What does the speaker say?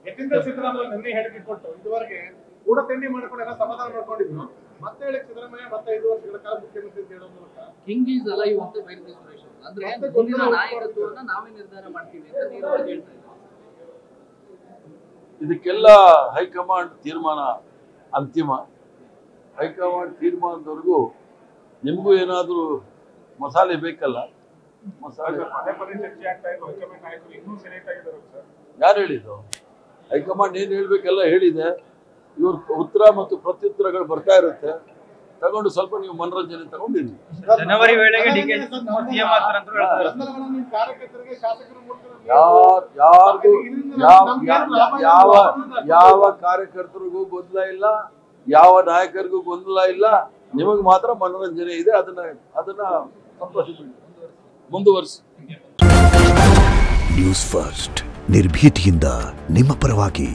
ಯತೀಂದ್ರ ಸಿದ್ದರಾಮಯ್ಯ ನಿನ್ನೆ ಹೇಳಿಕೆ ಕೊಟ್ಟು ಇದುವರೆಗೆ ಕೂಡ ತಿಂಡಿ ಮಾಡ್ಕೊಂಡು ಎಲ್ಲ ಸಮಾಧಾನ ಮಾಡ್ಕೊಂಡಿದ್ರು. ಮತ್ತೆ ಹೇಳಿ ಸಿದ್ದರಾಮಯ್ಯ ಮತ್ತೆ 5 ವರ್ಷಗಳ ಕಾಲ ಮುಖ್ಯಮಂತ್ರಿ ಅಂತ ಹೇಳೋ ಮೂಲಕ ಕಿಂಗ್ ಈಸ್ ಅಲೈವ್ ಅಂತ ಬೈರತಿ ಸುರೇಶ್ ಅಂದ್ರೆ ಮುಂದಿನ ನಾಯಕತ್ವವನ್ನ ನಾವೇ ನಿರ್ಧಾರ ಮಾಡ್ತೀವಿ ಅಂತ ನೇರವಾಗಿ ಹೇಳ್ತಾ ಇದ್ದಾರೆ. ಇದಕ್ಕೆಲ್ಲ ಹೈಕಮಾಂಡ್ ತೀರ್ಮಾನ ಅಂತಿಮ. ಹೈಕಮಾಂಡ್ ತೀರ್ಮಾನದವರೆಗೂ ನಿಮಗೂ ಏನಾದರೂ ಮಸಾಲೆ ಬೇಕಲ್ಲ. ಮಸಾಲೆ ಪದೇ ಪದೇ ಚರ್ಚೆ ಆಗ್ತಾ ಇದ್ದು ಹೈಕಮಾಂಡ್ ನಾಯಕರು ಇನ್ನೂ ಸೆಲೆಕ್ಟ್ ಆಗಿದ್ದಾರೆ ಸರ್. ಯಾರು ಹೇಳಿದ್ದು? ಹೈಕಮಾಂಡ್ ಏನು ಹೇಳ್ಬೇಕೆಲ್ಲ ಹೇಳಿದೆ. ಇವ್ರ ಉತ್ತರ ಮತ್ತು ಪ್ರತ್ಯುತ್ತರಗಳು ಬರ್ತಾ ಇರುತ್ತೆ. ತಗೊಂಡು ಸ್ವಲ್ಪ ನೀವು ಮನರಂಜನೆ ತಗೊಂಡಿರಿ. ಜನವರಿ ವೇಳೆಗೆ ಡಿಕೆ ಸಿಎಂ ಆಗ್ತಾರೆ ಅಂತ ಹೇಳ್ತಾರೆ. ಕಾರ್ಯಕರ್ತರಿಗೆ ಶಾಸಕರು ಯಾರಿಗೂ ಯಾವ ಕಾರ್ಯಕರ್ತರಿಗೂ ಗೊಂದಲ ಇಲ್ಲ, ಯಾವ ನಾಯಕರಿಗೂ ಗೊಂದಲ ಇಲ್ಲ. ನಿಮಗೆ ಮಾತ್ರ ಮನರಂಜನೆ ಇದೆ. ಅದನ್ನ ಸಂತೋಷ ಮುಂದುವರಿಸಿ. ನ್ಯೂಸ್ ಫಸ್ಟ್ ನಿರ್ಭೀತಿಯಿಂದ ನಿಮ್ಮ ಪರವಾಗಿ.